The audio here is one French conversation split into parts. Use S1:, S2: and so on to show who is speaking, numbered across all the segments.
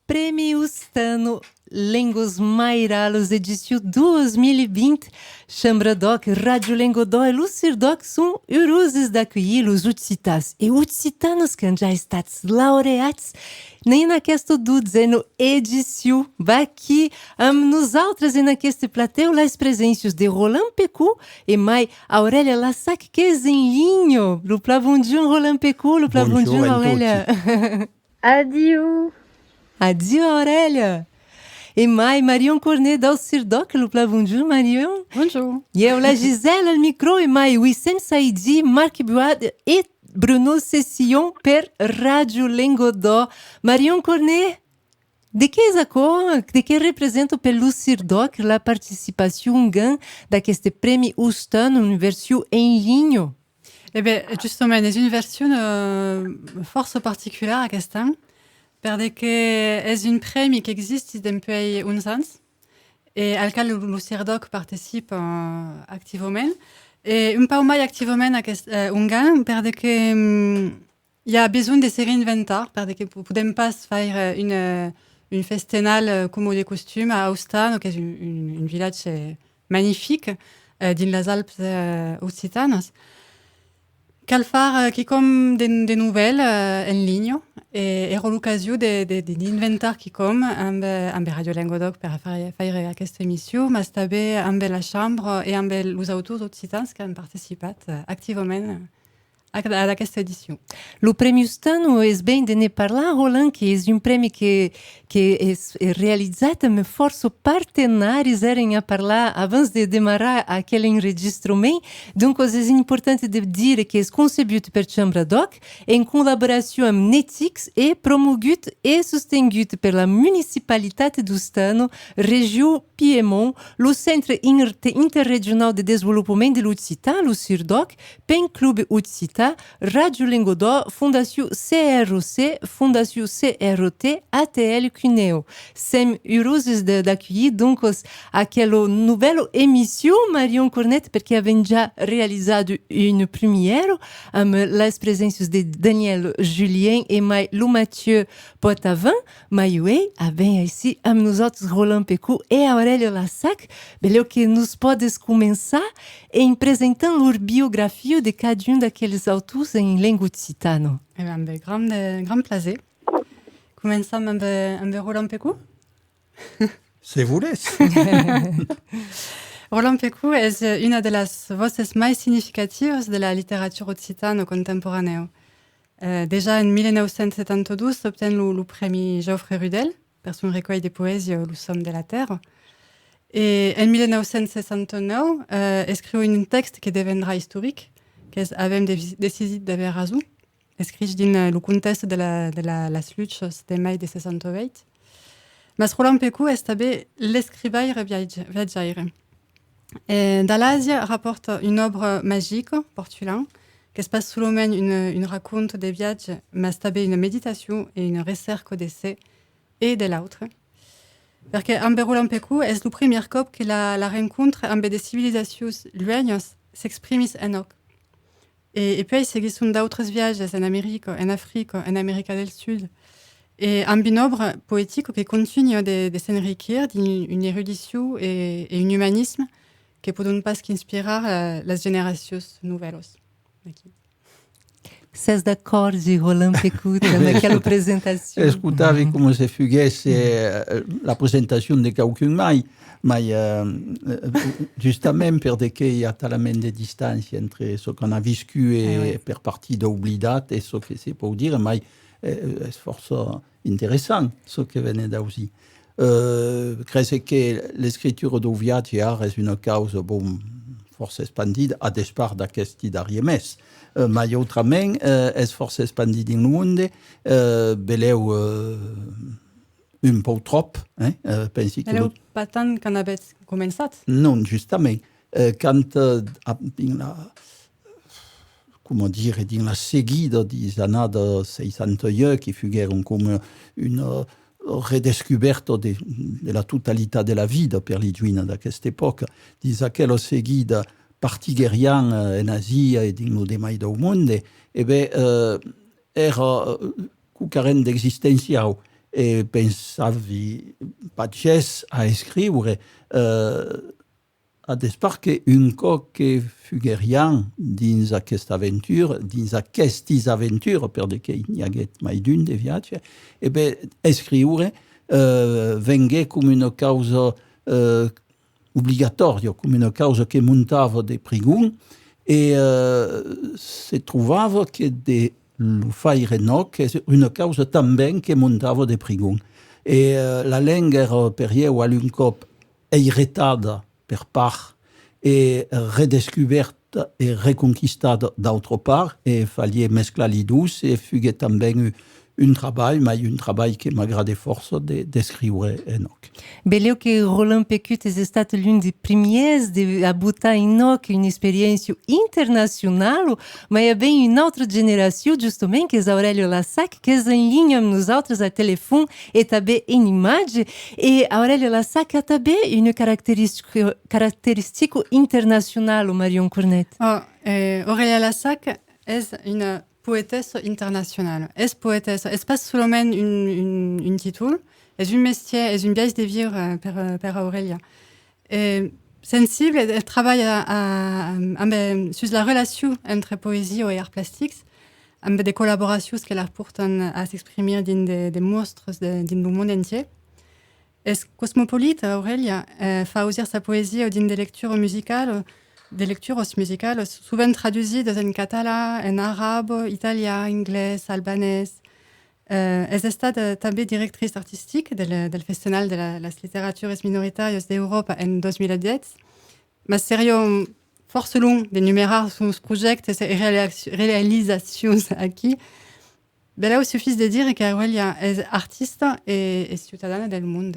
S1: Prêmio Stano Lengos Mairalos edição 2020. Chambra-doc, Rádio Lengodó e Lucirdoc são heureuses d'accueillir os utsitas e utsitanos que já estão laureados nem naquesta dudzeno edição. Aqui, nos outras e naqueste plateau, as presenças de Roland Pecou e mai Aurélia Lassac, que é em linho. Le plat bonjour, Roland Pecou, le plat bonjour, Aurélia.
S2: Adieu.
S1: Adieu, Aurélia. Et Marion Cornet d'Alcirdoc, le plat bonjour, Marion.
S2: Bonjour.
S1: Et la Gisèle, le micro, et Wissem Saidi, Marc Buad et Bruno Cessillon per Radio Lengodó. Marion Cornet, de que representa pelo Cirdoc la participação d'aqueste premi Houston, une version en ligne?
S2: Eh bien, justement, è une version force particulière à Castan, perché è un premi che esiste depuis 11 ans e al quale lo Cirdoc participe activement. Et un peu mai activement a Ungarn, perché il y a besoin de se reinventar, perché podem pas faire une festinale comme des costumes à Ostano, qui est un village magnifique dans les Alpes occitanes. Cal far qui comme des nouvelles en ligne et l'occasion d'inventar qui comme amb Radio Lengodó per faire aquesta émission, mas també amb la chambre et amb els autors occitans qui han participat activament a aquesta edició.
S1: Le premi Stano és ben de ne parlar, Roland, que és un premi que és realitzat amb força partenaris eren a parlar abans de demarar aquele enregistrament. Donc, és important de dir que és concebut per Chambra-doc en col·laboració amb Netix e promogut e sostengut per la municipalitat d'Ostano, regió Piemont, le Centre Interregional de Desenvolupament de l'Occità, le Cirdoc, Pen Club Occità, Radio Lengodó, Fondation CROC, Fondation CROT, ATL Cuneo. Sem heureuses d'accueillir donc aquela nouvelle émission, Marion Cornet, porque avem já realizado une première amb les presences de Daniel Julien e le Mathieu Poitavin, mais avem ici amb nosaltres Roland Pecou e Aurélia Lassac. Beleu que nos podes começar em apresentando a biografia de cada daqueles autors em língua occitana.
S2: Eh bien, avec grand plaisir. Començam amb Roland Pecou.
S3: Se vous laisse.
S2: Roland Pecou est une de las voces más significativas de la literatura occitana contemporánea. Déjà en 1972 obtient le premi Geoffrey Rudel pour son recueil de poésie Le Somme de la Terre. Et en 1969 écrit un texte qui deviendra historique, qui est Avem decidit d'haver raison, écrit dans le contexte de las luchas de mai de 68. Mas Roland Pecou est també l'escrivaire viatjaire. De l'Asia rapporte une œuvre magique, portulant, qui se passe seulement une raconte de viatges, mais també une méditation et une recherche d'essai et de l'autre. Parce que amb Roland Pecou est le premier cop que la rencontre amb des civilisations lueñas s'exprimis en oc. Et puis, seguissent d'autres viages en Amérique, en Afrique, en Amérique del Sud. Et amb une œuvre poétique qui continue de s'enriquir d'une érudition et un humanisme qui ne peuvent pas qu'inspirer les générations nouvelles.
S1: Ses d'accord, Roland Pecou, naquela apresentação.
S3: Escutavi come se fosse la présentation de quelqu'un mai, mais justement perché il y a tellement de distance entre ce qu'on a vécu et per partie d'oublidat et ce que c'est pour dire, mais c'est força intéressant ce que venait d'aussi. Crec que l'escriptura del viatge és una causa força expandida a despart d'aquesti darrier mes. Mais autrament, és força expandida en el món. Beleu un peu trop. Pensi que
S2: Beleu pas tant qu'on avait començat?
S3: Non, justament. Quand comment dire, dans la seguida des années de 61, qui fugueron comme une redescoberta de la totalità de la vida per li giuina d'aquesta època, dins aquella seguida partiguerian en Asia e dins lo demai del món, era cucarent d'existenciau e pensavi pagès a escriure ad esparque un cop que fuguerian dins aquesta aventura, dins aquestes aventures, perquè n'hi haguet mai d'un de viatge, e bé, escriure vengué com una causa obligatòria, com una causa que muntava de prigun, e se trobava que de lo faire no, que és una causa també que muntava de prigun. E la lenga era per eu algun cop eiretada per part e redescoberta e reconquistada d'altra part, e fallia mesclar les deux, e fugué també un treball que m'agrada força d'escriure Enoch.
S1: Beleu que Roland Pecut és estat l'un des premiers a botar Enoch una experiência internacional, mas é bem uma outra geração, justamente, que é Aurélio Lassac, que é em linha com nós outros a telefone e também em imagem. E Aurélio Lassac a também uma característica internacional, Marion Cornet.
S2: Aurélia Lassac é uma poétesse internationale. Es poétesse. Es pas seulement un titre. Es un métier, es une pièce de vivre per Aurélia. Sensible, elle travaille sur la relation entre poésie et arts plastiques, avec des collaborations qu'elle apporte à s'exprimer dans des monstres dans le monde entier. Es cosmopolite, Aurélia, fait aussi sa poésie dans des lectures musicales, souvent traduites en catalan, en arabe, italien, anglais, albanais. És estat també directrice artística del Festival de les Literatures Minoritàries d'Europa en 2010. Mas seria força long d'enumerar els projectes i realitzacions aquí. Beleu suffis de dir que Aurélia és artista i ciutadana del món.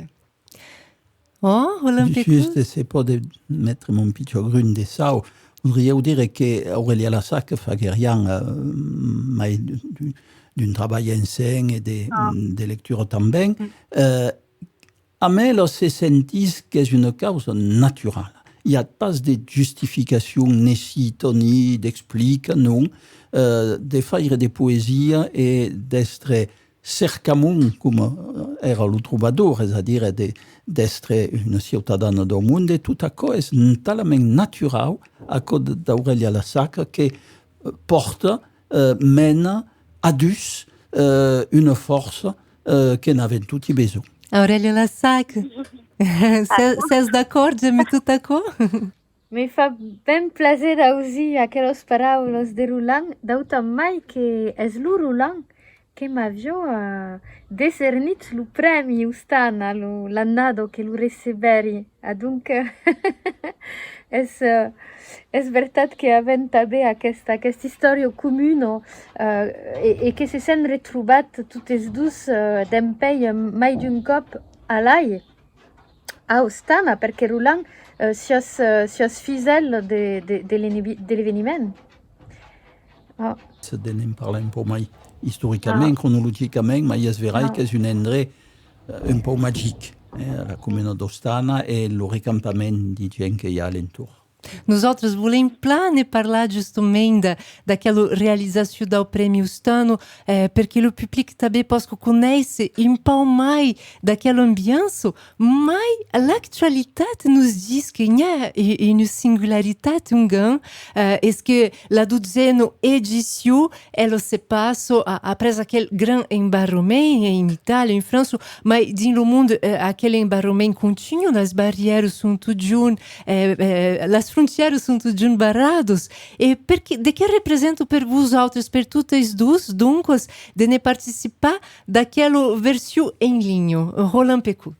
S1: Oh, Roland Pecut.
S3: Juste, c'est pas de mettre mon pitjor grun de sau. Voudrieu dire que Aurélia Lassac fa rien mai d'un treball en scène et de lecture també. A me se sentís que és una causa natural. Il n'y a pas de justification, ni cito, ni d'explica, non. De faire de poesia et d'être cercamont, com era lo trobador, és a dir, d'estre una ciutadana del món, de tot això és talament natural a causa d'Aurélia Lassac que porta, mena, adus una força que n'avem tutti besoin.
S1: Aurélia Lassac, ses d'acord? J'aime tout d'acord?
S4: Me fa ben plaser d'ausir aquelas paraules de Roland, d'autant mai que és lo Roland que m'avió decernit lo premi Ustana l'annado que lo receberi. Adunque és veritat que avem també aquesta història comuna i que se s'han retrobat totes dues d'empeny mai d'un cop a l'any a Ostana, perquè Roland si és fidel de l'événement.
S3: N'en parlem pas mai historiquement, chronologicament, mais és vera que és un indret un peu magique, la comuna d'Ostana e el recampament de gent que hi ha alentour.
S1: Nós volem plane parlar justamente daquela realização do Prêmio Ustano, porque o público também pode conhecer um pouco mais daquela ambiente, mas a atualidade nos diz que há uma singularidade grande, é que la 12ª edição ela se passa após aquele grande embarramento em Itália, em França, mas no mundo aquele embarramento contínuo, as barreiras são tudo juntas, as fronteiras são tudo barrados. E de que representa para vós outros, para todas duas, duncos, de ne participar daquela versão em linha? Roland Pecut.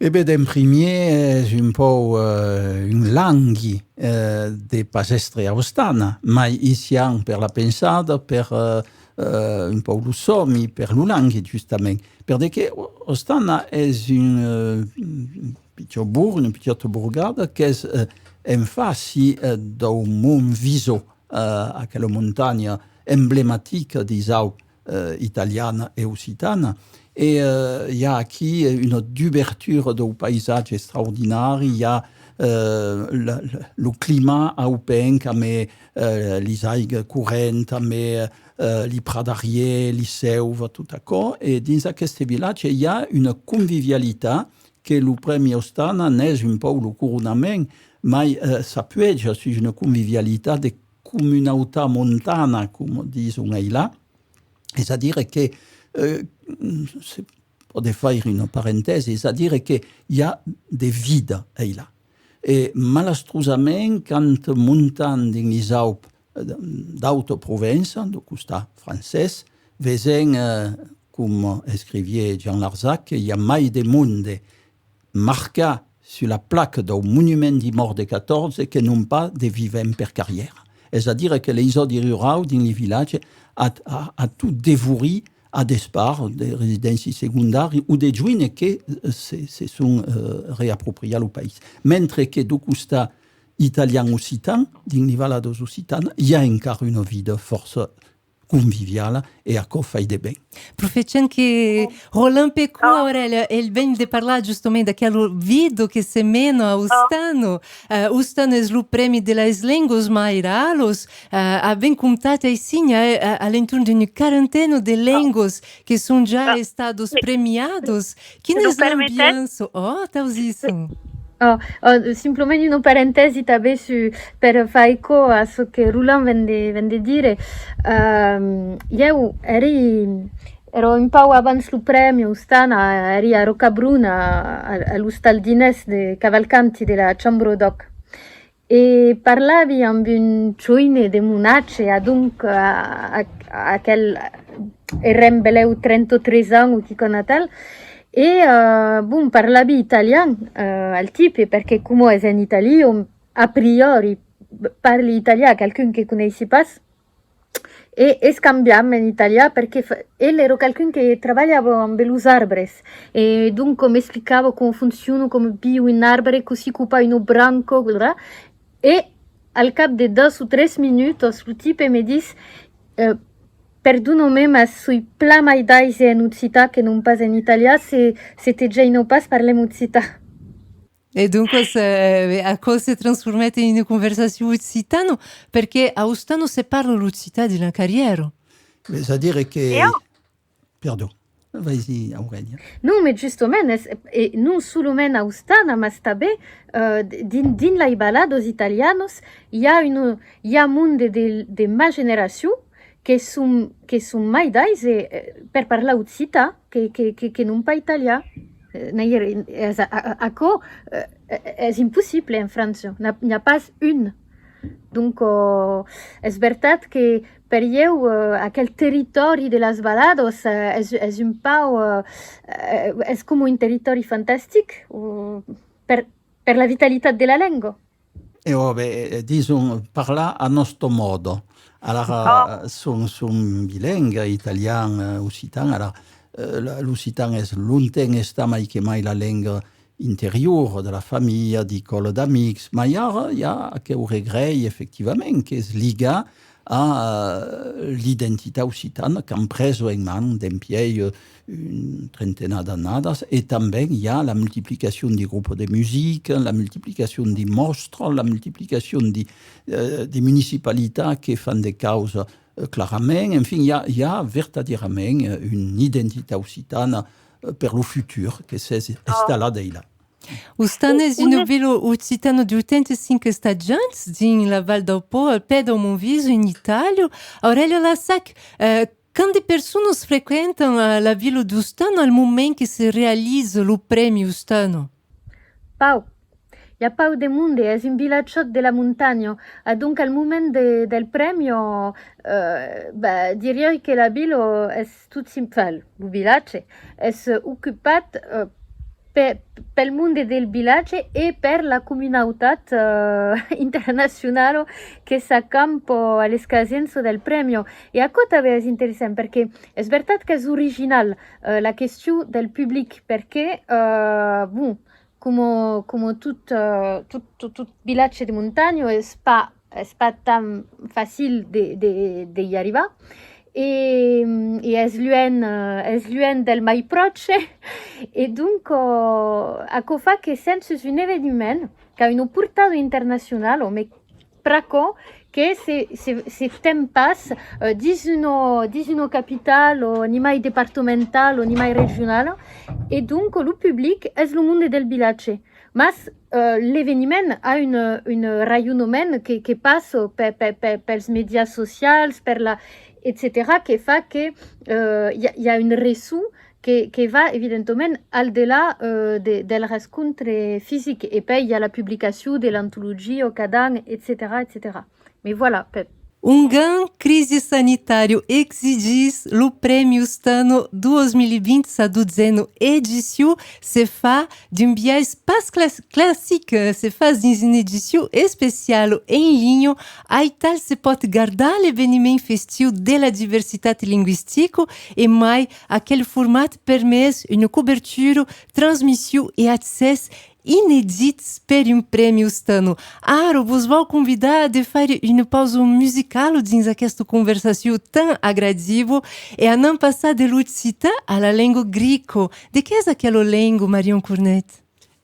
S3: Eh bien, en premier, és un peu une langue de pasestre a Ostana, mais ici, per la pensada, per un peu lo sommi, per lo langue, justament. Perché Ostana és un una petita borgada que és en face d'un mont viso, aquella montagna emblemàtica d'Isau italiana e occitana. Et il y a ici une ouverture du paysage extraordinaire, il y a le climat alpin, avec les algues courantes, avec li Pradariè, li Seuva, tot aquò, e dins aquest vilatge hi ha una convivialitat que el Premi Ostana n'és un peu el coronament, mai s'appueja su una convivialitat de comunautat montana, com diuen là, és a dir que pot fer una parentesi, és a dir que hi ha de vida là. E malastrosament, quand muntant dins les Alpes d'Auto-Provença, de costat francès, vesen, com escrivia Jean Larzac, que hi ha mai de monde marcat sur la plaque d'un monument de mort de 14 que non pas de vivent per carrière. És a dir que les zones rurals dins les villages a tout dévoué à des parts de résidences secondaires ou des joines que se sont réappropriés au pays. Mentre que du costat italien-occitan, dins les vallades occitanes, il y a encore une vie de force conviviale e a fa de bem.
S1: Profetando que Roland Pecou, Aurélia, ele vem de falar justamente daquele vídeo que se mena ao Ustano. Ustano é o prêmio das línguas mairalos. Bem contato assim, além de uma quarentena de línguas que são já estados premiados. Que nos ambiance? Tá isso.
S4: Simplement una parentesi també per fare eco a ce che Roland vende dire. Io ero un po' abans il premio Ustana, eri a Rocabruna, all'Ustal d'Ines de Cavalcanti della Ciambrodoc. E parlavi amb un giovane de Monace, adunque aquel erem beleu 33 anni che conatel. E parlavi italiano al tipo perché come è in Italia a priori parli italiano qualcuno che conosci pas e scambiamo in italiano perché ero qualcuno che lavorava con belus arbres e dunque mi spiegavo come funziona, come bio un arbore così cupa in un branco e al cap de 2 o 3 minuti il tipo mi dice perdonami, ma sui pla mai dais in ucita che non pas in Italia, se te già non pas parliamo ucita.
S1: E dunque a cosa si trasforma in una conversazione occitana? Perché a Ustano si parla l'occità di una carriera.
S3: È a dire che... Perdon, vai-y, Aurélia.
S4: No, ma giustamente, e non solo a Ustana, ma també din la balados italianos hi ha un monde de ma generació che son mai dais per parlar uccita che non pa italià. Acò è impossible in Francia, n'hi ha pas un. Donc, és veritat que per io aquel territori de las balados és un pau, és com un territori fantàstic per la vitalitat de la lingua.
S3: E vabbè, disons, parlar a nostro modo. Alors, son bilingue, italien, occitan. Alors, l'occitan est longtemps mai que mai la langue intérieure de la famille, d'école d'amics. Mais il y a que regret, effectivement, qui est lié à l'identité occitane qu'ont pris en main d'un pied une trentaine d'années. Et també il y a la multiplication des groupes de musique, la multiplication des mostres, la multiplication des municipalités qui font des causes clairement. Enfin, il y a véritablement une identité occitane per le futur che si è installata là.
S1: Ustano è un vilo occitano di 85 stagianti in la Val d'Aupo, al pé do Monviso, in Italia. Aurélia Lassac, quante persone frequentano la villa di Ustano al momento che si realizza il premio Ustano?
S4: Pau. Il y a pas de monde, è un villaggio della montagna. Donc, al momento del premio, direi che la villa è tutto simple. Il villaggio è occupato per il mondo del villaggio e per la comunità internazionale che s'accampa all'escasienza del premio. E a cosa è interessante? Perché è vero che è originale la questione del pubblico, perché, come tutto villaggio di montagna, è pas tan facile di arrivare. E è l'un del mai proche. E dunque, a cosa fa che senza un evento che ha una portata internazionale, ma spracò che se tempas di uno capitale, ni mai departamentale, ni mai regionale, et donc le public est le monde del village. Mas l'événement a une rayonnement qui passe per les médias sociaux, etc., qui fait que y a une raison qui va évidemment au-delà del rencontre physique. Et puis il y a la publication de l'anthologie au Cadan, etc., etc. Mais voilà,
S1: Crise sanitário exigis o Prêmio Stano 2020 sa 12ª édition se fa d'un biais pas classique, se faz d'une édition spéciale em ligne, aí tal se pode guardar l'événement festiu de la diversitat linguistique e mai aquele format permet une couverture, transmission e accès inédites per um prêmio Stano. Aro, vos vou convidar a fazer uma pausa musical dins aquesta conversação tão agradável e a não passar de l'occità à la língua greco. De que é aquela língua, Marion Cornet?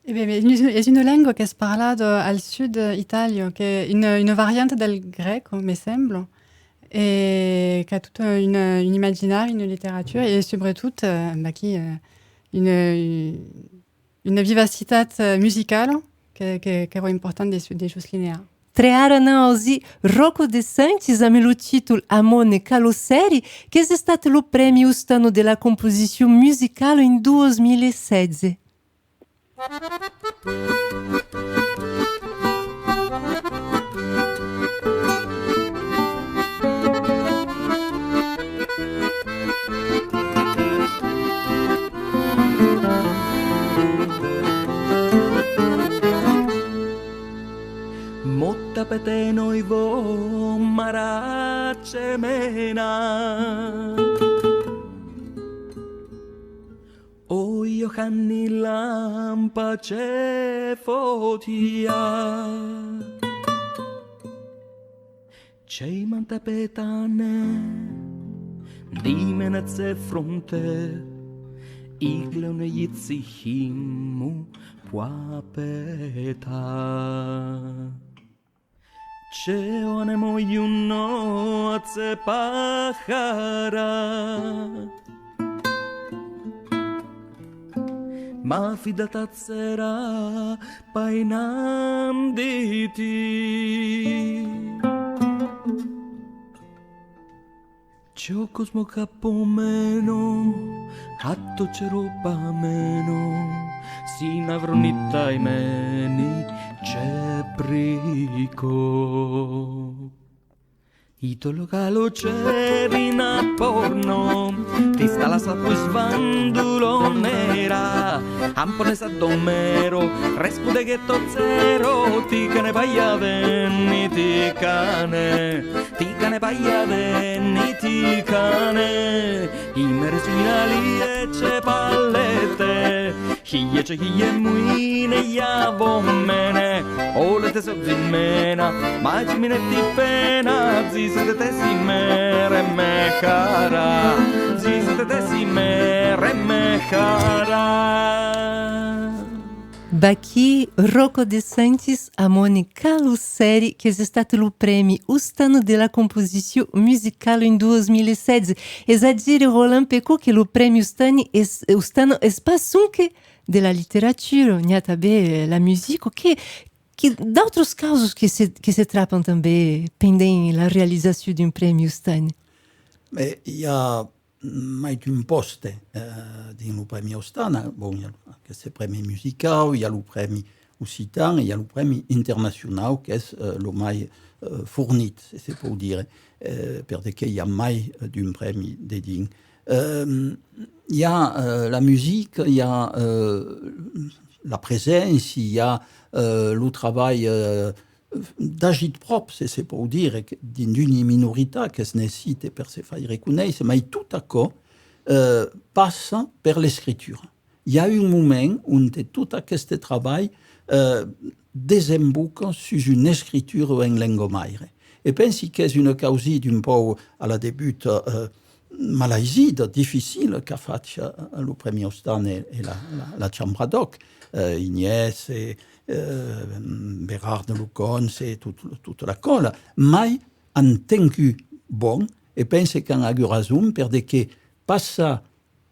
S2: Eh bien, es une langue que se parla al sud Italia, que est une variante del greco, me semble, et qui a tout un imaginaire, une littérature, et surtout qui une vivacité musicale qui est importante des choses linéaires.
S1: Treara não auzi Rocco De Santis amelo título Amone Caloseri, que é stato o prêmio Stano della composição musical em 2016.
S5: Mutta petenoivo maracemena. O Johanni lampa ce fotia. Cei manta petane dimeneze fronte. Iglone jitsi himu puapeta. Ce one moju noce pahara. Ma fidata sera painam di ti. C'ho cosmo capomeno, hatto c'ero pameno, sin avronita i meni c'è brico. Itolo calo cerina porno, ti sta la sappo svandulo nera, ampone sa domero, respude che tozzero, ti cane paia venni ti cane paia venni ti cane, i mere finali e c'è pallette, hie c'è hie muine ja vommene, o le te so zimmena, ma ci minetti pena, zisete te si mere me cara, zisete te si mere me cara.
S1: Baqui, Rocco De Santis, Amone Caloseri, que è stato il premio Stano della composizione musicale in 2016. E a dire, Roland Pecot, che il premio Stano è pas anche della letteratura, n'y a também la musique, que d'autres causes que se trappent também pendant la réalisation d'un premio Stano.
S3: Mais il y a mai d'un poste dans le premio Stano. Bon, il y a ce premi musical, il y a le premi occitan, il y a le premi international, qui est le mai fournit, c'est pour dire, parce qu'il y a mai d'un premi dédié. Il y a la musique, il y a la présence, il y a le travail d'agit propre, c'est pour dire, d'une minorité qui se nécessite pour se faire reconnaître, mais tout à coup passe par l'écriture. Il y a un moment où tout ce travail désemboque sur une écriture en langue maire. Et pensi que c'est une cause d'un peu à la début malaiside, difficile, qu'a fait le premier Stano et la Chambre d'Oc. Ignès, Gérard de Lucon, c'est toute la colle, mais en tant que bon, et pense qu'en agurazum, perché passa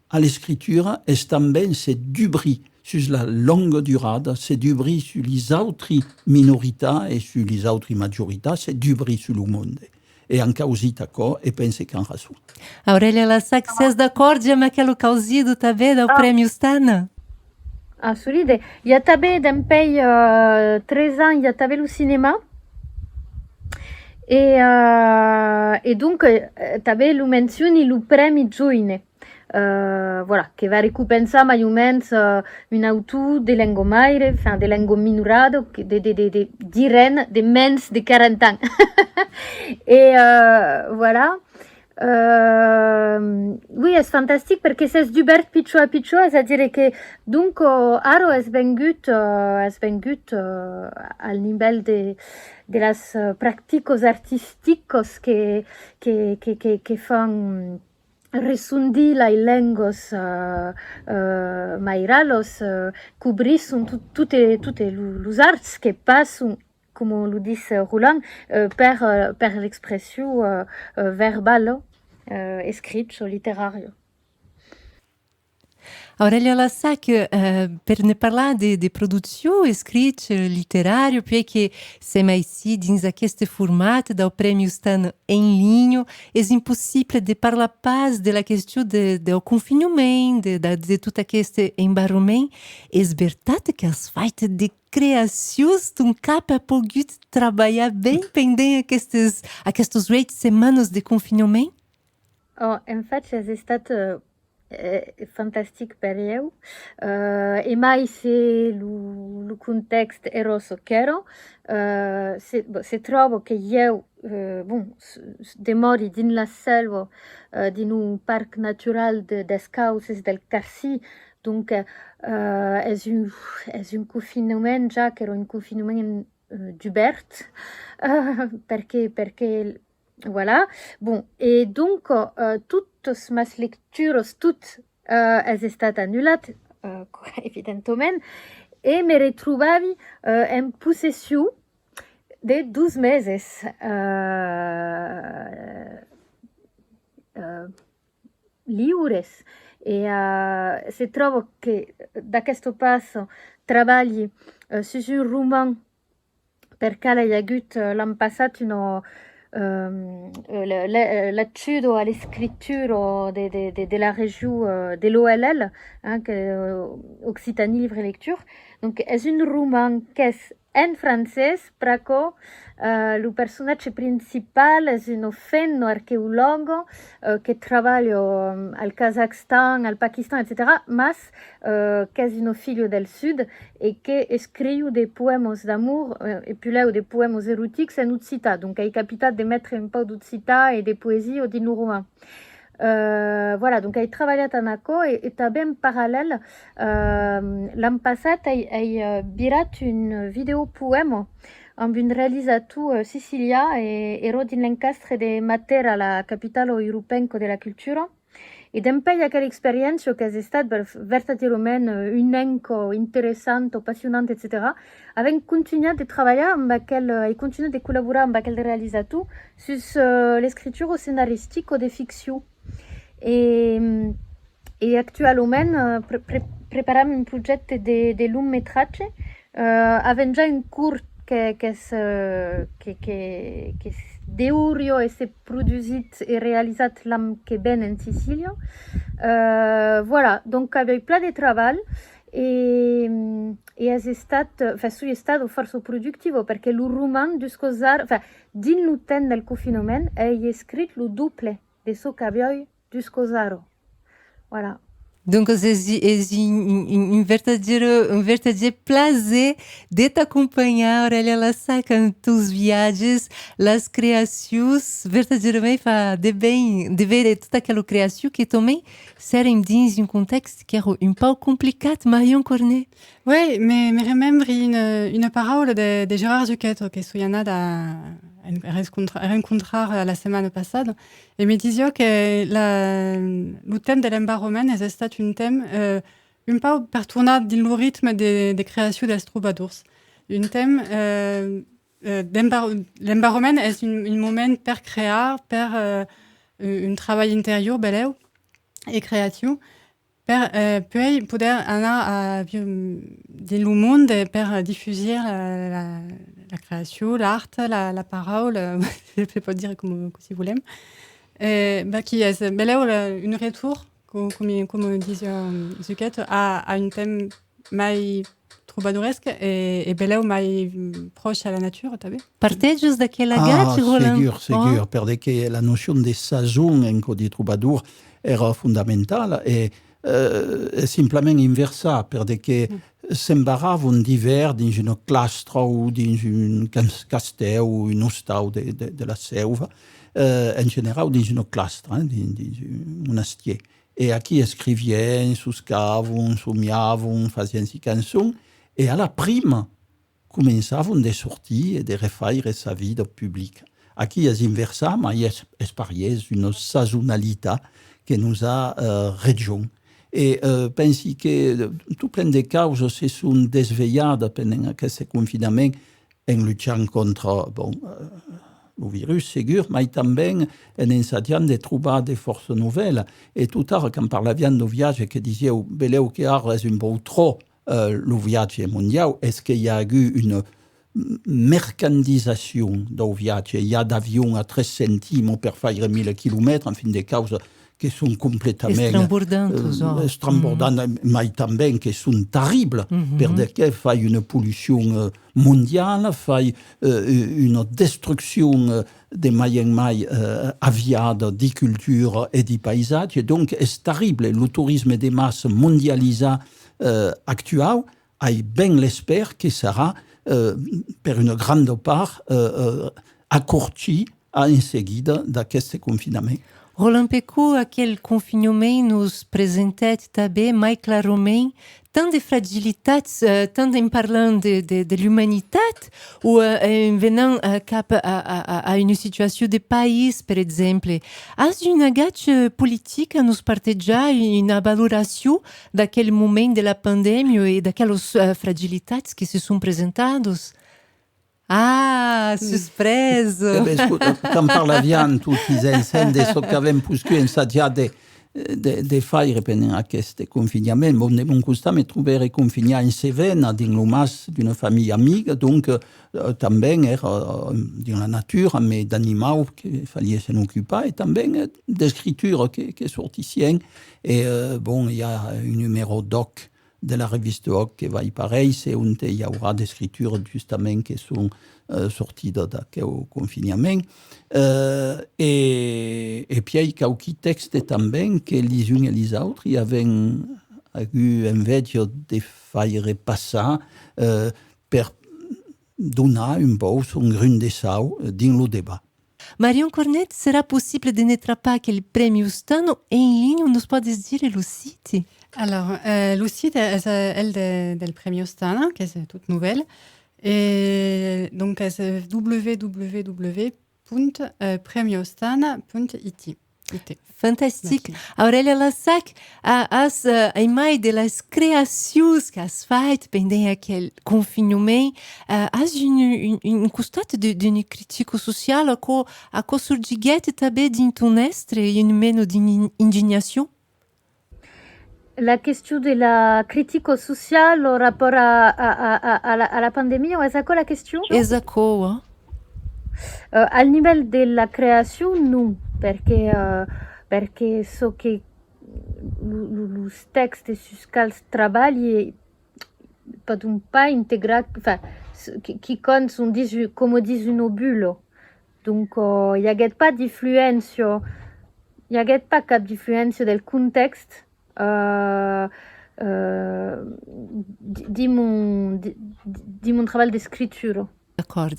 S3: à l'écriture, est também c'est du bris sur la longue durée, c'est du bris sur les autres minorités et sur les autres majorités, c'est du bris sur le monde. E en causita co, e pense qu'en raison.
S1: Aurélia Lassac, vocês d'accordo amb aquele causido també del Premi Ustana?
S4: Assolide. Il y a tabé d'un pays 13 ans, il y a tabé le cinéma. Et donc, tabé le menzioni le premi Giuine. Voilà, che va ricompensa mai o mens un auto de lengo maire, enfin de lengo minorado, di ren de mens de 40 ans. Et voilà. Oui, c'est fantastique parce que c'est du bert piccio a piccio, c'est-à-dire que donc aro es vengut al nivel de las practicos artísticos que fan resundi la lengos mairalos cubrissun tutte les arts che passent, comme le dit Roland, per l'expression verbale, écrite, littéraire.
S1: Aurélia Lassac, per ne parlar de produção escrita, literário, porque siamo ici dins aquest format del Premi Ustana em linha, é impossível de parlar pas de la questão do confinamento, de tot aquest environment. És veritat que els feites de criacions d'un cap ha pogut treballar bem pendent aquestes 8 setmanes de confinament?
S4: Oh, en fait, j'ai estat fantastique per eu. E mai se lo context ero so chero, se trovo che eu demori din la selva, din un parc natural des Causes del Carsi, donc és un confinament ja che era un confinament d'Hubert, perché voilà. Bon, et donc toutes mes lectures, toutes elles estat annulat, evidentement, et me retrouvavi en possession de 12 meses libres. E se trovo che da questo passo traballi su un roman perché hi ha hagut l'any passat l'accido à l'écriture de la région de l'OLL, Occitanie Livre et Lecture. Donc, c'est un roman qui est en français, praco le personnage principal è un fenno archeologo che lavora al Kazakhstan, al Pakistan, etc., mas che è un figlio del sud e che scrive des poèmes d'amour et puis là des poèmes érotiques en occita. Donc, il capita de mettre un peu d'occita et des poésies din roman. Voilà, donc il travaillait à Nako et també en parallèle l'any passat il virat une vidéo poème amb un realizator sicilià e ero din l'encastre de Matera, la capitale europenco de la cultura. E d'empei aquella experiència que ha estat verdaderament un enco interessant, apassionant, etc. Avem continuat de treballar amb i continuat de col·laborar amb aquell realizator sur l'escriptura scenaristica de ficció. Et actuellement preparam un projecte de long métrage avec déjà une courte que d'Eurio et c'est produit et réalisé l'an que ben en Sicile. Voilà, donc avec plein de travail et è stato forse produttivo perché il roman du Scosar, din lo temps del confinement, è scritto lo double de ce qu'aveva du Scosaro. Voilà.
S1: Donc, é um verdadeiro prazer de te acompanhar, Aurélia Lassac, em tuas viagens, as criações, verdadeiramente de bem, de ver toda aquela criação que também serem dins um contexto que é um pouco complicado, Marion Cornet.
S2: Oui, mais remembri une parole de Gérard Zucchetto che sono andata a rincontrar la settimana passata e mi diceva che il tema dell'environment è stato un tema un po' per tornare nel ritmo di creazione dei troubadours. un thème l'environnement est un moment per crear, per un travail intérieur beleu et créatif, per poi poder anar dins le monde per diffuser la création, l'art, la parole, je peux pas dire comme si vous voulez. Qui est beleu un retour, comme disait Zucchett, à un thème mai trobadoresque e beleu mai proche à la nature, també.
S1: Parteges daquela gatti, Roland?
S3: Segur, perché la notion de saison en Codi Troubadour era fondamentale e simplement inversa, perché s'embaraven d'hiver dins una clastra o dins un castell o un hostal de la selva, en general dins una clastra, dins un monastier. E aquí escrivien, suscaven, somiaven, facien si cançons, e a la prima començaven de sortir e de refaire sa vida publica. Aquí es inversa, ma es pariès una sazonalitat que nos a region. E pensi que tot plen de causes se son desveillades pendant aquest confinament en lutjant contra le virus, segur, ma també en ensajant de trobar de forces nouvelles. Et tout à l'heure, quand parlaviam de viatge, que disieu, beleu que ara és un peu trop le viatge mondial, est-ce qu'il y a eu une mercantisation del viatge? Il y a d'avions à 13 centimes per faire 1000 kilomètres, en fin de causa, que sont complètement estrambordants, mais també que sont terribles, perquè fa une pollution mondiale, fa une destruction de mai en mai aviada de culture et de paysatge. Donc, c'est terrible. Le tourisme de masse mondialisé actuel, j'ai bien l'espère que sera, per une grande part, accorti en seguida d'aquest confinament.
S1: Roland Pecot, aquele confinament nos presentat també mai clarament tant de fragilitats, tant en parlant de l'humanitat ou en venant cap a una situació de país, per exemple. Has un agatge politic a nos partejar una valoració d'aquell moment de la pandèmia i d'aquelles fragilitats que se són presentades? Ah, surpresa!
S3: Quand parlaviam tutti insieme de ce qu'avem puscu ensajat de faire pendant aquest confinament, bon, de mon costat me trouvere confinat en Cévennes, dins le mas d'una famille amiga, donc també era dins la nature, mais d'animaux que fallia s'en ocupar, et també d'escriture que sortissien. Et bon, il y a un numéro doc de la reviste Hoc que va y pareil, c'est où il y aura des écritures justement qui sont sorties d'aquest confinement. Et puis il y a quelques textes també que les uns et les autres y avaient eu envie de faire passer per donar un peu son grain de sal dans le débat.
S1: Marion Cornet, será possível de n'attrapar aquele prêmio Stano em linha? Nos podes dizer o site?
S2: Alors, le site est el del Premio Stana, qui est toute nouvelle. Et donc, c'est www.premiostana.it.
S1: Fantastic. Aurélia Lassac, as imagem das criações que as faz pendem aquele confinamento, as um costat de uma crítica social a co surgiguete também de intunestre e um menos de indignação.
S4: La question de la critique sociale au rapport à la pandémie, est-ce que la question?
S1: Exaco.
S4: Al niveau de la création, non, perché so che los textes sur quels travaillent pas intégrés, enfin, qui sont comme disent une bulle. Donc, il n'y a pas d'influence, il n'y a pas cap d'influence del contexte. Di mon travail d'écriture.
S1: D'accord.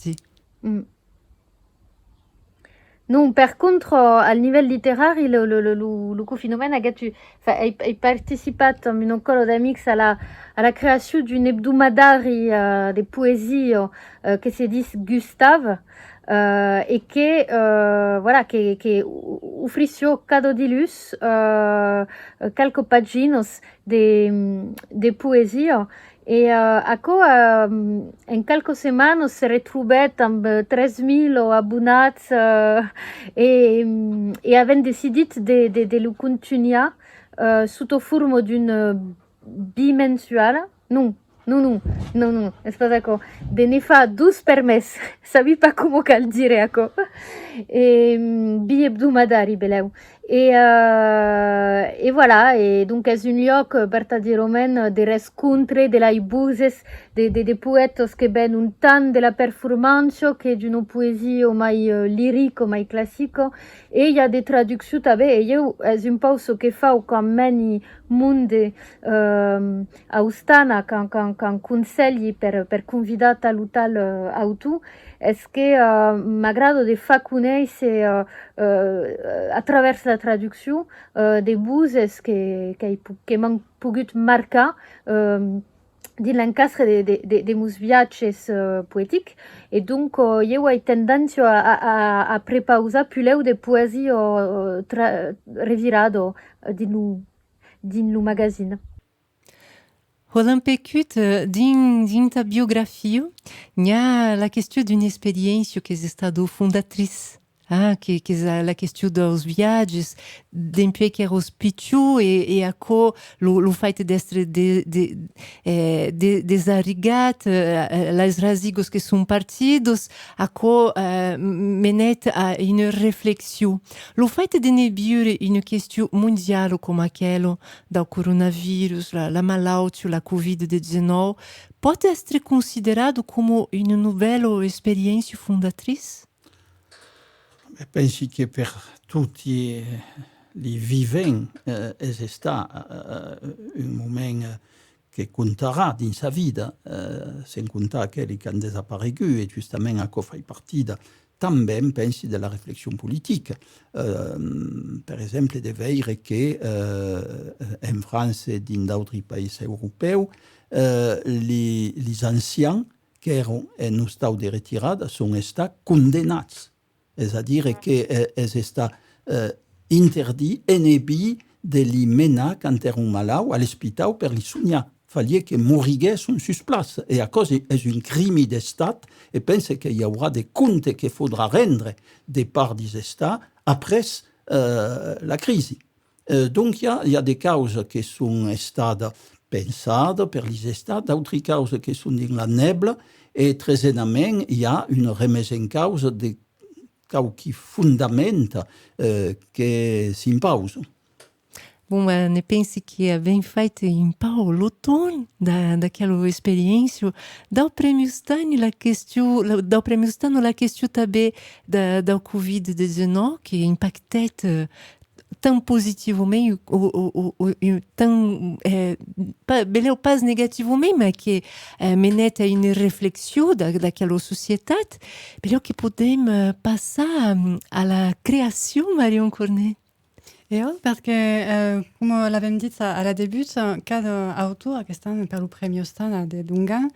S4: Non, par contre, à niveau littéraire, le confinement a participé en un colo d'amics à la création d'une hebdomadaire de poésie qui se dit Gustave. Et que offricio cada dilus quelques pagines de poésie E acum, în quelques semaines, se retrouvait amb 13.000 abonats et avem decidit de le continuer sotto forma d'une bimensuale. Non, c'est pas d'accord. De ne fa 12 per mes. Sabi pas comment cal dire acum. Et bi-hebdomadari, beleu. Et voilà, et donc és un lloc verdaderament de rescontre de la buses de poetes que ven un tant de la performance que d'una poesia mai lirica, mai classica, e hi ha de traducció també, e eu és un pauso que fau quan meni munde a Ostana, quand conselli per convidar tal o tal autor, és que m'agrada de fa conèixer a travers la traducció de buses que m'han pogut marcar dins l'encastre de meus viatges poètics. Et donc, eu ai tendència a prepausar puleu de poesia revirada dins lo magazine.
S1: Roland Pecut, din ta biografia, n'ha la questão d'une experiência que és estado fundatriz. Que é a questão dos viagens, d'empié que eros pichu e aco lo fait d'estre desarrigat, les rasigos que são partidos, aco menet a une reflexion. Lo fait de ne biure une questão mondiale como aquela do coronavírus, la malaltia, la Covid-19, pode ser considerado como une nouvelle experiência fundatrice?
S3: Penso que per tutti les vivents és estar un moment que comptarà dins sa vida, sen comptar aquells que han desaparegut, e justament això fa partida també, pensi, de la reflexió política. Per exemple, de veure que en França i dins d'altres països europeus, les ancians que eren en estat de retirada són estats condemnats. És a dir, que és estat interdit, enebit de li menar quan eren malalts a l'hospital per li soignar. Fallia que morigués en sus places. Et això és un crime d'estat, et pense que hi haurà des comptes que faudra rendre de part des estats après la crisi. Donc hi ha des causes que són estat pensades per les estats, d'altres causes que són dins la nebla, et tresenament hi ha una remesa en causa de que fundamenta que s'impausa.
S1: Bom, ne pense que é bem feito em Paulo Tom daquela experiência. Dá o prêmio Stan la questão também da Covid-19 que impactait tão positivamente tão pas negativamente, mas que menet a une reflexió daquela societat. Beleu que podem passar a la creació, Marion Cornet.
S2: Et oui, parce que, comme l'avem dit à la début, cada autor, aquest any per el Premi Ostan de Dungan,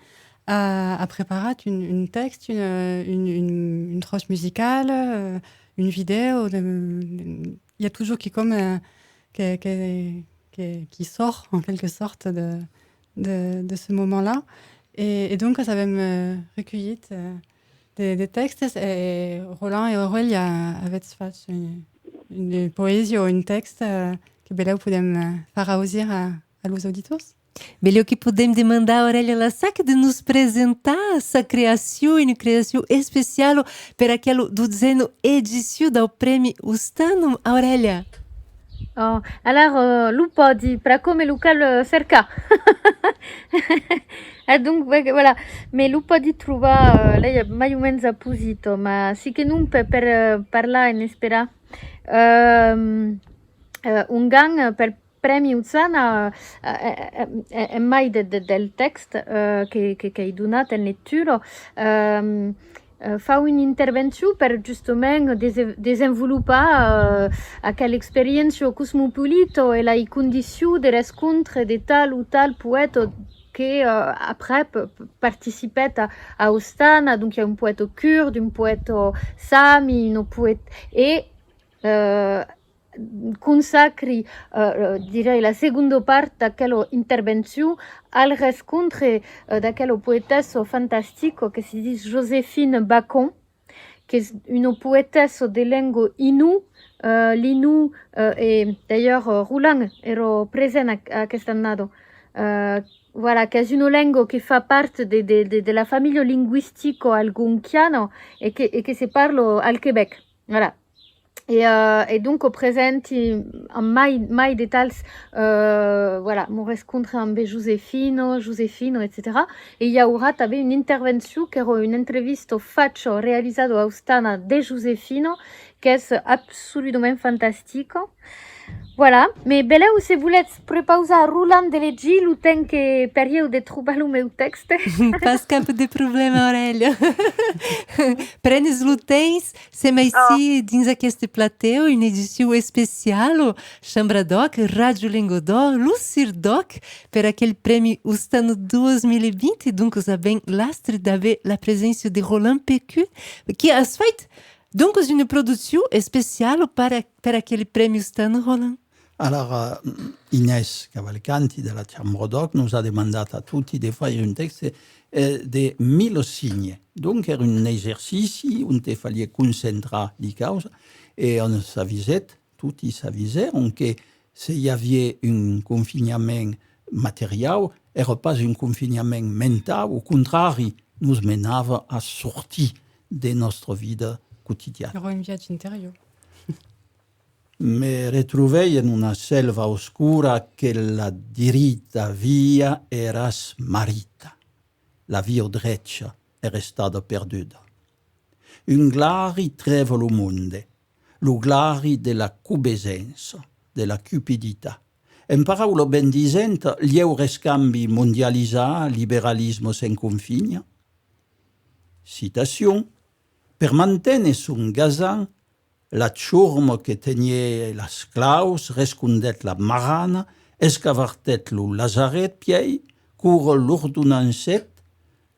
S2: a préparat un texte, une troche musicale, une vidéo. Il y a toujours qui sort en quelque sorte de ce moment-là. Et donc, ça avait recueilli des textes. Et Roland et Aurélia avaient fait une poésie ou un texte que beleu podem faire audir a los auditors.
S1: Beleu que podem demandar a Aurélia Lassac de nos apresentar essa criação, uma criação especial para aquela 12ª edição do Prêmio Ustan. Aurélia.
S4: Alors, lu podi, para come local cerca. Donc, voilà. Mais lu podi trobar, lei mai o menys apposito, ma sì che non per parlare in spera. Un gang per Premi Ustan è mai del text che hai donato in lettura. Fa un'intervenzione per giustamente desenvolupare aquella esperienza cosmopolita e la condizione di riscontro di tal o tal poeta che après participait à Ostana. Donc il y a un poète kurde, un poète sami, un poète et consacri, direi, la seconda parte d'aquella intervenzione al riscontro d'aquella poetessa fantastico che si dice Joséphine Bacon, che è una poetessa di lingua Innu. L'Innu, e d'ailleurs Roland era presente a quest'anno. Voilà, che è una lingua che fa parte della famiglia linguistica algonquiana e che si parla al Québec. Voilà. Et donc presenti en mai detalls voilà, mon riscontro amb Josefino, etc. E hi haurà també una intervenció que era una entrevista fatta realizzata a Ostana de Josefino, que és absolutament fantàstica. Voilà, mais beleu, si volets prepausar Roland de legir, lo temps que perieu de trobar el meu text.
S1: Pas cap de problema, Aurélia. Prenes lo temps, sem ici dins aquest plateu, una edició especial, Chambra Doc, Rádio Lingodó, Lucir Doc, per aquele prêmio Ustano 2020, donc sabem l'astre d'haver la presença de Roland PQ, que has fait donc une production spéciale per aquele prêmio Ustano, Roland.
S3: Alors, Inès Cavalcanti de la Chambre d'Oc nous a demandé à tous de faire un texte de 1000 signes. Donc, era un exercici on il fallait concentrer les causes et on s'avisait, tous ils s'avisaient que s'il y avait un confinement matériel, n'era pas un confinement mental, au contraire, nous menava à sortir de notre vie quotidienne.
S2: Era un viatge interior.
S3: Mi ritrovai in una selva oscura che la diritta via era smarrita. La via dreccia era stata perduta. Un glari treva lo mondo, lo glari della cubesenza, della cupidità. In parola ben dicente, gli scambi mondializzati, liberalismo sen confini. Citation: per mantenere son gazan, la ciurma che tenia las claus, rescondet la marana, escavartet lo lazaret piei, cura l'ordonanzet,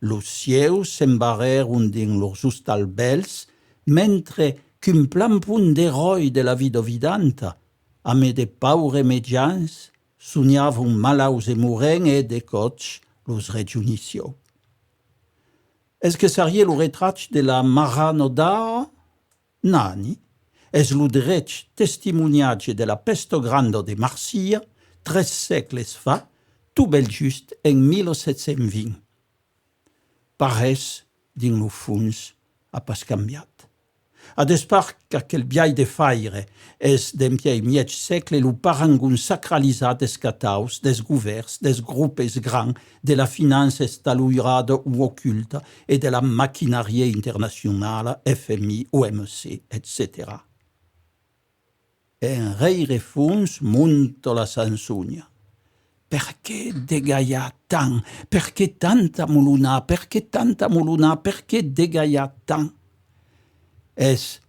S3: los cieus s'embarreron din lors ustalbels, mentre qu'un plan punt d'eroi de la vida vidanta, a me de paure medians, sognavan malaus e morent e de cots los regiunició. Es que sarie lo retratge de la marana d'ara? Nani? Es lo dretg testimoniatge de la pesto grande de Marcia, 3 segles fa, tu bel just en 1720. Parès, din lo fons, ha pas cambiat. A despar qu'aquel biai de faire es d'empiei miec segle lo parangon sacralisat des cataus, des governs, des grupes grands, de la finança estaluirada ou occulta et de la maquinaria internationala, FMI, OMC, etc. En reire fons monta la sansogna. Perché degaia tant? Perché tanta moluna? Perché tanta moluna? Perché degaia tant? Es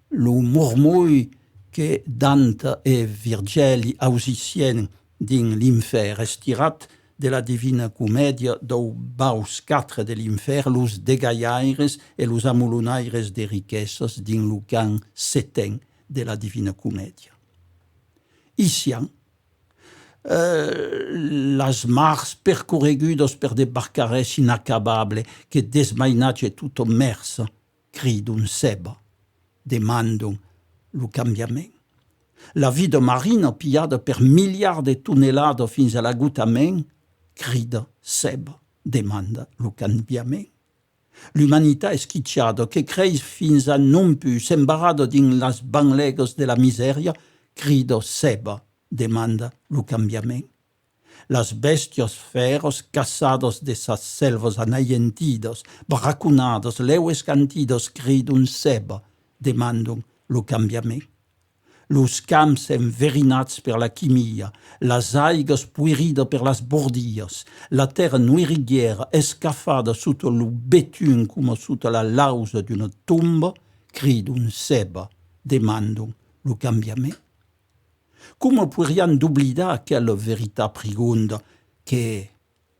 S3: lo murmoi que Dante e Virgili ausicien din l'infer estirat de la Divina Comedia dau baus 4 de l'infer los degaiaires e los amolunaires de riquezas din lo can 7 de la Divina Comedia. Ician, las mars percorregudos per de barcares inacabable que desmainatge tutto mersa, cridun seba, demandun lo cambiament. La vida marina pillada per miliards de tonnellades fins a l'agotament, crida seba, demanda lo cambiament. L'umanitat esquicciada che creis fins a non più sembarada din las banlegos de la miseria, crida seba, demanda lo cambiament. Las bestios feros casados de sas selvas anaientidos, bracunados, leuescantidos, cridun seba, demandun lo cambiament. Los camps enverinats per la chimia, las aigas puiridas per las bordillas, la terra noiriguiera escafada sotto lo betun come sotto la lausa d'una tomba, cridun seba, demandun lo cambiament. Come pourriam d'oblidar quella verità prigonda che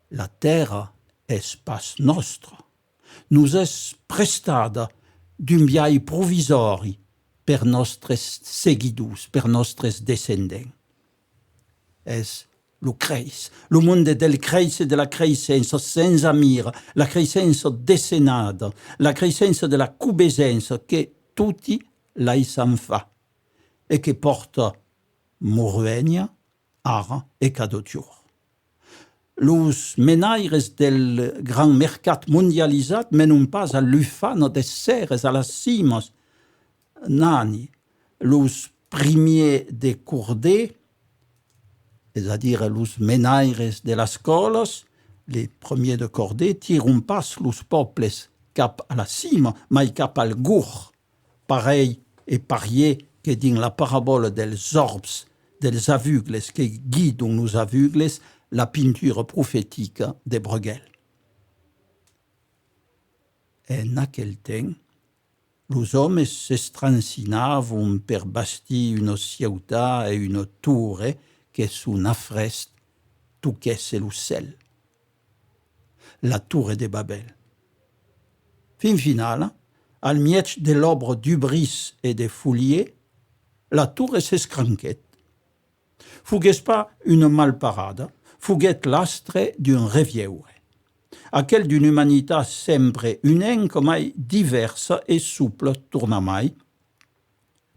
S3: la terra es pas nostra, nous es prestada d'un biai provisori per nostres seguidus, per nostres descendents. Es lo creis, lo monde del creis e della creisenza senza mira, la creisenza decenada, la creisenza della cubesenza che tutti la san fa e che porta moruenia, ara e cadotior. Los menaires del gran mercat mondialisat menun pas a l'ufano des serres, a las cimas, nani, los primiers de cordée, c'est-à-dire los menaires de las colas, les premiers de cordée, tirun pas los pobles cap a la cima, mai cap al gur, pareil et parier que din la parabole dels orbs, dels aveugles que guidon los aveugles, la pinture prophétique de Bruegel. En aquel temps, los hommes s'estrancinaven per bastir una ciutat e una torre que son afrest toquesse lo cel. La tour de Babel. Fin final, al mièg de l'obre d'ubris et de folier, la tour s'escranquet. Fogués pas une malparada, foguet l'astre d'un revieure, aquel d'une humanitat sempre unenca mai diversa e supla tornamai,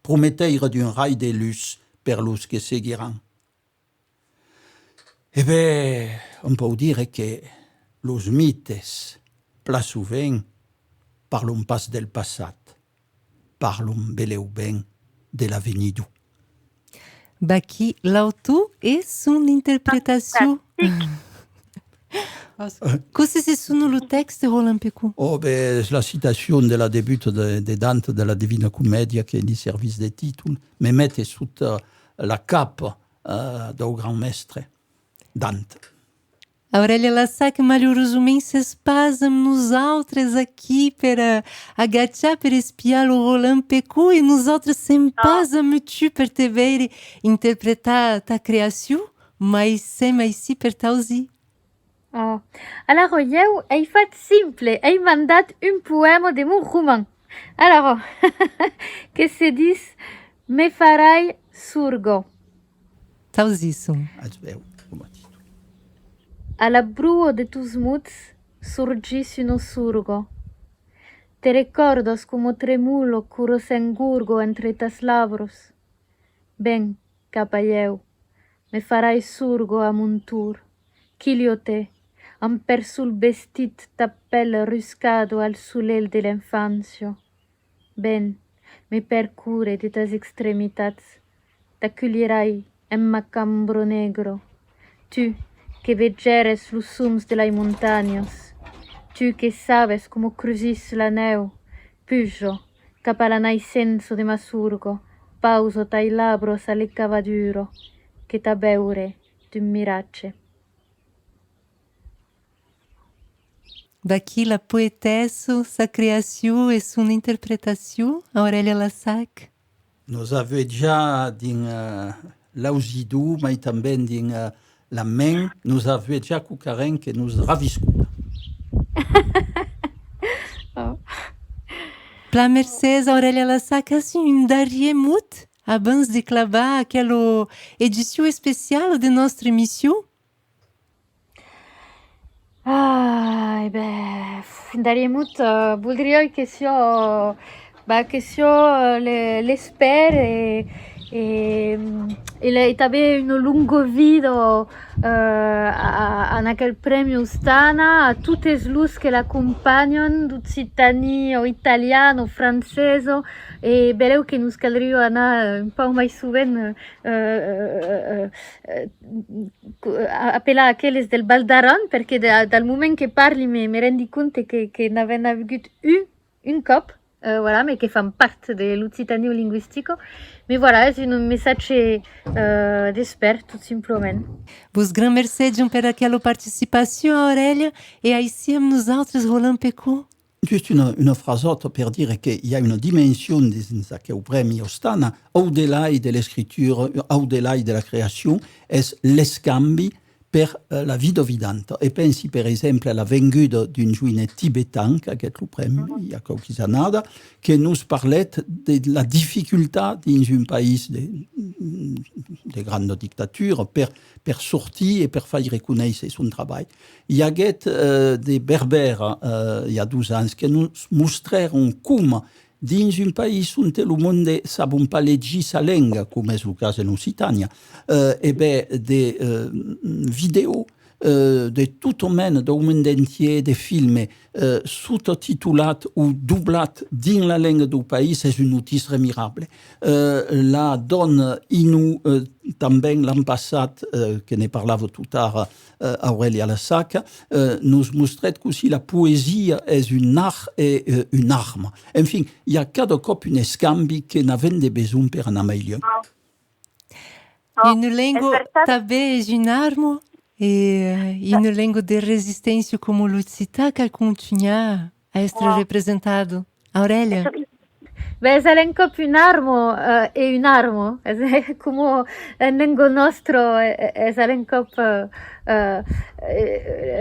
S3: prometeire d'un rai de luz per los que seguiran. E bé, on peut dire que los mites, pla souvent, parlon pas del passat, parlon beleu ben de l'avenidou.
S1: Baqui, l'auto e un'interpretazione. Cosa si sono lo testo, Roland Pecou?
S3: Oh, ben, la citation de la début de Dante de la Divina Commedia qui est du service des titres, me mette sous la cape do grand mestre Dante.
S1: Aurélia Lassac, malheureusement, se spasam nos autres aqui para agachar para espiar o Roland Pecou e nos outros sem pasam tu per te ver interpretar ta criação, mas sem mais si per tausi.
S4: Oh. Alors, eu hai fait simple, hai mandat un poème de mon roman. Alors, que se diz, me farai surgo.
S1: Tausissum.
S4: Alla bruo de tus muts surgis uno surgo. Te recordas como tremulo curo sengurgo entre tas labros. Ben, capalleu, me farai surgo a montur, chilio te, amper sul vestit tappel ruscado al sulel de l'infancio. Ben, me percure de tas extremitats, t'acculierai en macambro negro, tu, que vegeres los sums de las montañas, tu que sabes como crucis la neu, pujo, cap a la naiscenzo de Masurgo, pauso tai labros alle cavaduro, che t'abeure d'un mirace.
S1: Baqui, la poétesse, sa création et son interprétation, Aurélia Lassac.
S3: Nous avons déjà dans l'ausidou, mais também dans la main, nous avons déjà cucaren que nous raviscula.
S1: Pla Mercedes, Aurélia Lassac, assim, daria muito abans de clavar aquela edição especial de nossa emissão?
S4: Ai, beh, Dariemut, voldria que sio l'espère e també un lungo video en aquel premi Ustana a totes los que l'acompanyen d'Occitanie o italiano o franceso e beleu que nos caldria anar un pau mai sovint appelar aquelles del Val d'Aran perquè dal moment que parli me rendi compte que n'avem hagut un cop voilà, mais qui font partie de l'Occitanie linguistique. Mais voilà, c'est un message d'espère, tout simplement.
S1: Vos grand merci per aquela participação, Aurélia, e aí sim nous autres, Roland Pecou.
S3: Juste une phrasette pour dire qu'il y a une dimension de ce premi Ostana, au-delà de l'écriture, au-delà de la création, est l'escambi per la vida vidanta. E pensi, per esempio, alla venguda d'un giovane tibetan, che ha avuto il premio, il y a qualche annata, che nos parlet della difficoltà in un paese de grande dittatura per sortir e per far riconoscere il suo lavoro. Il y a des berbères, il y a 2 ans, che nos mostrarono come dins un país on el monde sabon pas legir sa lenga, com és el cas en Occitània, de vidéos de tot mena d'un entier de films sototitulat ou dublat dins la lenga del país és una notícia remirable. La dona Inu també l'any passat, que ne parlava tot ara Aurélia Lassac, nos mostret que aussi la poesia és un art et une arme. En fin, hi ha cada cop un escanvi que n'avem de besoin per anar millor.
S1: Une lingua també és una arma e une lingua de resistência como l'Occità que continua a essere representado. Aurélia?
S4: Beh, è l'encop un armo e un armo, come nel lengo nostro è l'encop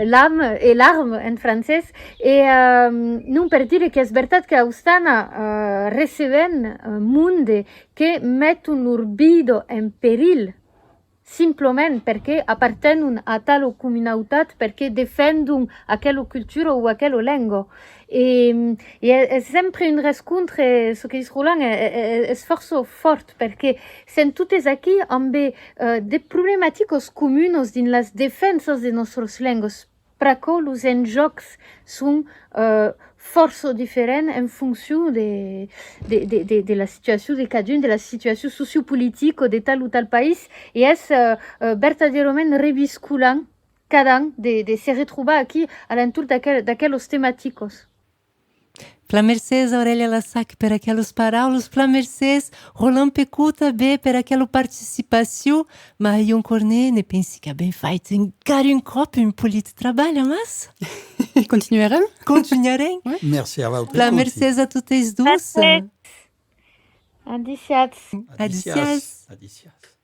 S4: l'âme e l'arme in francese, e non per dire che è vero che Austana riceven mondi che mettono l'urbido in pericolo, simplement perché appartengono a tale comunità, perché difendono aquella cultura o aquella lingua. E è sempre un riscontro, ce che dice Roland, è sforzo forte, perché sono tutti qui amb des problematiques communes in las defensas de nostres lengues. Praco los enjocs sont força diferents en fonction de la situation de cada un, de la situation sociopolitique de tal ou tal país, et és verdaderament revisculant cada any de se retrobar aquí a l'entour d'aquelles temàtiques.
S1: Flamercès, Aurélia Lassac, per aqueles paraules. Flamercès, Roland Pecou també per aquela participació. Marion Cornet, ne pensi que ben fet encara un cop un polit treball, mas?
S2: Continuarem?
S1: Continuarem?
S2: Oui.
S3: Merci a vosaltres.
S1: Flamercès a totes dues.
S4: Adiciats.
S1: Adiciats.
S3: Adiciats.